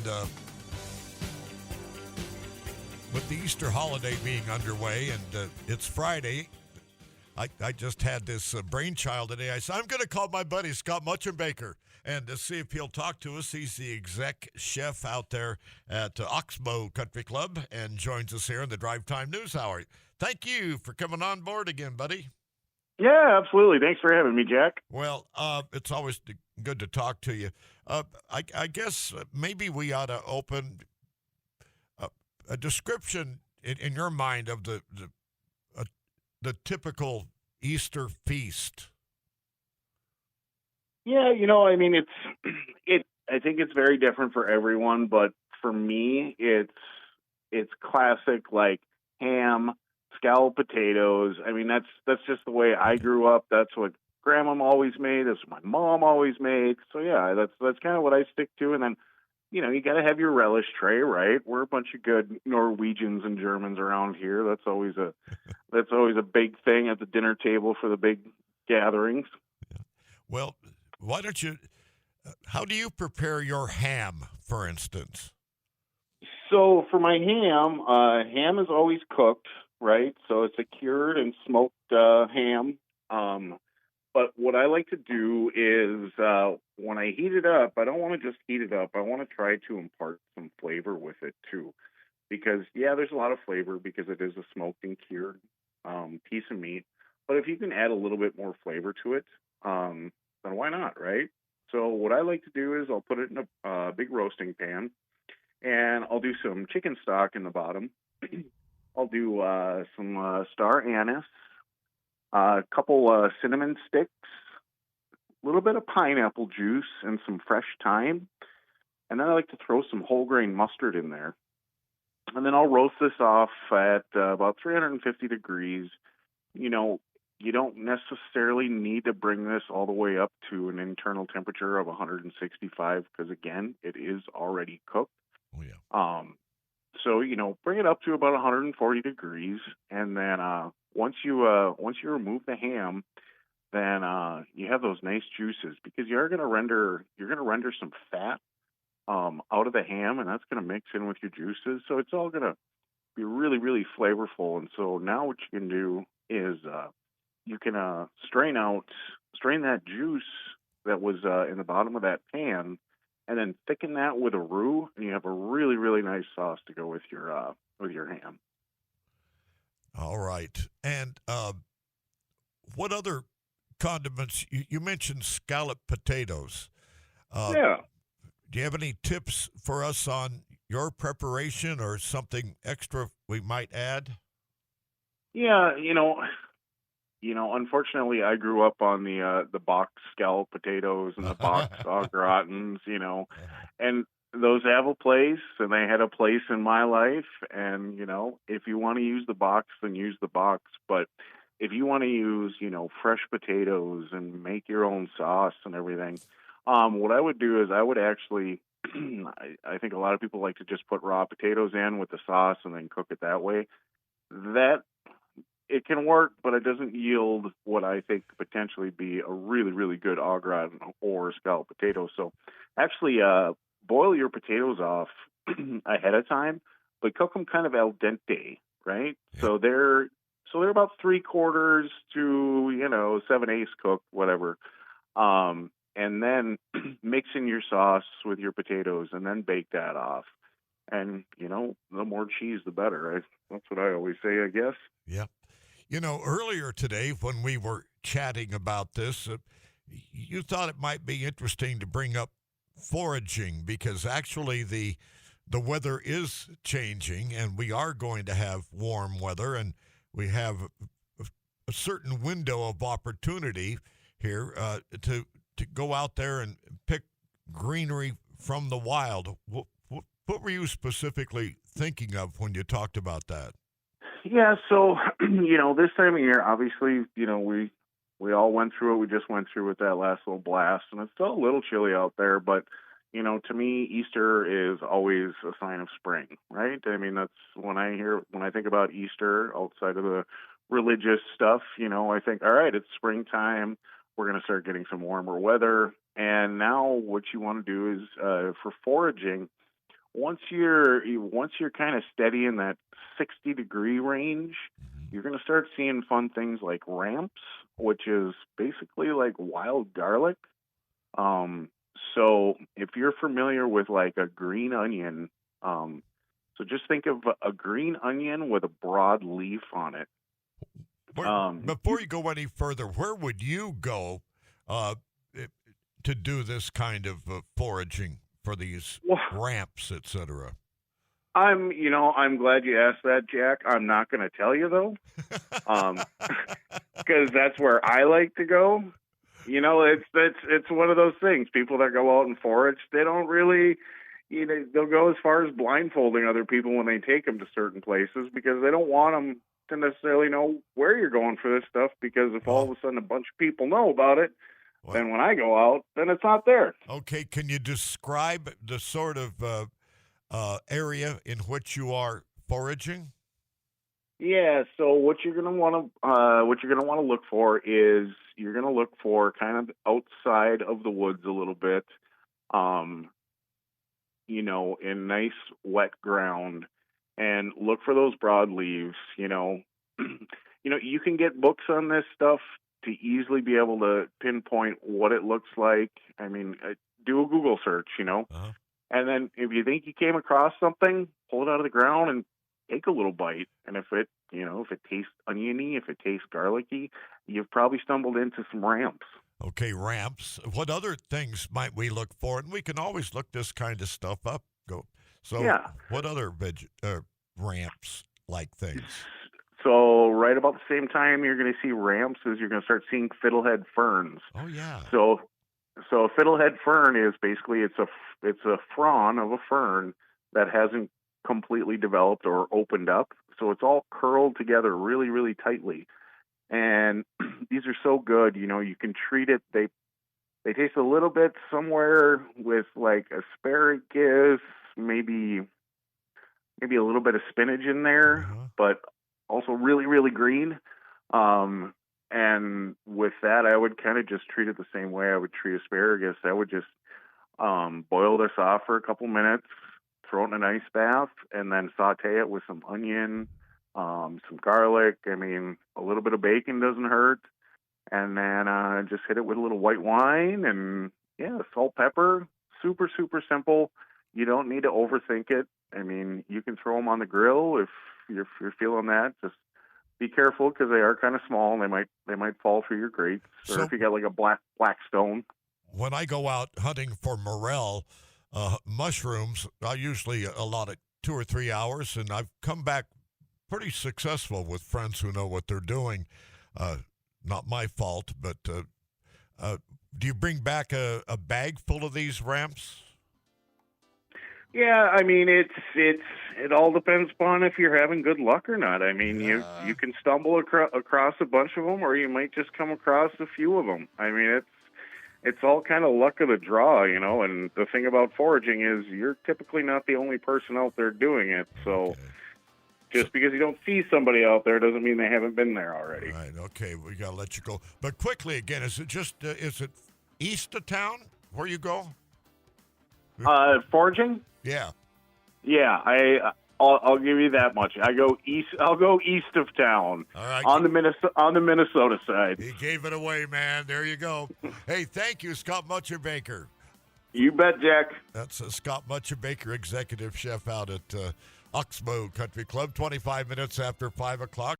And with the Easter holiday being underway, and it's Friday, I just had this brainchild today. I said, I'm going to call my buddy Scott Motschenbacher and to see if he'll talk to us. He's the exec chef out there at Oxbow Country Club and joins us here in the Drive Time News Hour. Thank you for coming on board again, buddy. Yeah, absolutely. Thanks for having me, Jack. Well, it's always good to talk to you. I guess maybe we ought to open a description in your mind of the typical Easter feast. Yeah, I mean, I think it's very different for everyone, but for me, it's classic, like ham, scalloped potatoes. I mean, that's just the way I grew up. That's what Grandma always made. That's what my mom always made. So yeah, that's kind of what I stick to. And then, you got to have your relish tray, right? We're a bunch of good Norwegians and Germans around here. That's always a big thing at the dinner table for the big gatherings. Yeah. Well, why don't you? How do you prepare your ham, for instance? So for my ham is always cooked, right? So it's a cured and smoked ham. But what I like to do is when I heat it up, I don't want to just heat it up. I want to try to impart some flavor with it too. Because, yeah, there's a lot of flavor because it is a smoked and cured piece of meat. But if you can add a little bit more flavor to it, then why not, right? So what I like to do is I'll put it in a big roasting pan, and I'll do some chicken stock in the bottom. I'll do some star anise, a couple cinnamon sticks, a little bit of pineapple juice, and some fresh thyme. And then I like to throw some whole grain mustard in there. And then I'll roast this off at about 350 degrees. You don't necessarily need to bring this all the way up to an internal temperature of 165 because, again, it is already cooked. Oh, yeah. So, bring it up to about 140 degrees. And then once you remove the ham, then you have those nice juices because you're going to render some fat out of the ham, and that's going to mix in with your juices. So it's all going to be really, really flavorful. And so now what you can do is you can strain that juice that was in the bottom of that pan, and then thicken that with a roux, and you have a really, really nice sauce to go with your ham. All right. And what other condiments? You mentioned scalloped potatoes. Yeah. Do you have any tips for us on your preparation or something extra we might add? Yeah, unfortunately, I grew up on the box scalloped potatoes and the box au gratins, and those have a place, and they had a place in my life. And if you want to use the box, then use the box. But if you want to use, fresh potatoes and make your own sauce and everything, what I would do is I would actually, I think a lot of people like to just put raw potatoes in with the sauce and then cook it that way. That it can work, but it doesn't yield what I think could potentially be a really, really good au gratin or scalloped potato. So actually boil your potatoes off ahead of time, but cook them kind of al dente, right? Yeah. So they're about 3/4 to 7/8 cooked, whatever. And then mix in your sauce with your potatoes and then bake that off. And, the more cheese, the better. That's what I always say, I guess. Yeah. Earlier today when we were chatting about this, you thought it might be interesting to bring up foraging because actually the weather is changing and we are going to have warm weather and we have a certain window of opportunity here to go out there and pick greenery from the wild. What were you specifically thinking of when you talked about that? Yeah, so, this time of year, obviously, we all went through it. We just went through with that last little blast, and it's still a little chilly out there, but, to me, Easter is always a sign of spring, right? I mean, that's when I think about Easter outside of the religious stuff, I think, all right, it's springtime. We're going to start getting some warmer weather. And now what you want to do is for foraging, once you're kind of steady in that 60-degree range, you're going to start seeing fun things like ramps, which is basically like wild garlic. Um, so if you're familiar with like a green onion, so just think of a green onion with a broad leaf on it. Before you go any further, where would you go uh, eh, to do this kind of foraging for these Well, ramps, etc.? I'm glad you asked that, Jack. I'm not going to tell you though, because that's where I like to go. It's one of those things. People that go out and forage, they don't really, they'll go as far as blindfolding other people when they take them to certain places because they don't want them to necessarily know where you're going for this stuff. Because if all of a sudden a bunch of people know about it, then when I go out, then it's not there. Okay, can you describe the sort of area in which you are foraging? Yeah, so what you're gonna want to look for is you're gonna look for kind of outside of the woods a little bit, um, in nice wet ground, and look for those broadleaves. You can get books on this stuff to easily be able to pinpoint what it looks like. I mean, do a Google search, Uh-huh. and then if you think you came across something, pull it out of the ground and take a little bite. And if it tastes oniony, if it tastes garlicky, you've probably stumbled into some ramps. Okay, ramps. What other things might we look for? And we can always look this kind of stuff up. Go. So, Yeah. what other ramps like things? So right about the same time you're going to see ramps is you're going to start seeing fiddlehead ferns. Oh yeah. So a fiddlehead fern is basically it's a frond of a fern that hasn't completely developed or opened up. So it's all curled together really, really tightly. And these are so good, you can treat it. They taste a little bit somewhere with like asparagus, maybe a little bit of spinach in there, Uh-huh. but also really, really green. And with that, I would kind of just treat it the same way I would treat asparagus. I would just boil this off for a couple minutes, throw it in an ice bath, and then saute it with some onion, some garlic. I mean, a little bit of bacon doesn't hurt. And then just hit it with a little white wine and, yeah, salt, pepper. Super, super simple. You don't need to overthink it. I mean, you can throw them on the grill if you're feeling that. Just be careful because they are kind of small and they might fall through your grates. Or if you got like a black stone. When I go out hunting for morel mushrooms, I usually allot it 2 or 3 hours, and I've come back pretty successful with friends who know what they're doing. Not my fault, but do you bring back a bag full of these ramps? Yeah, I mean it all depends upon if you're having good luck or not. I mean, Yeah. you can stumble across a bunch of them, or you might just come across a few of them. I mean, it's all kind of luck of the draw, And the thing about foraging is you're typically not the only person out there doing it. So Okay. just because you don't see somebody out there doesn't mean they haven't been there already. Right. Okay. We got to let you go. But quickly again, is it east of town where you go? Foraging? Yeah. Yeah, I'll give you that much. I'll go east of town. All right. On the Minnesota side. He gave it away, man. There you go. Hey, thank you, Scott Motschenbacher. You bet, Jack. That's Scott Motschenbacher, executive chef out at Oxbow Country Club, 25 minutes after 5 o'clock.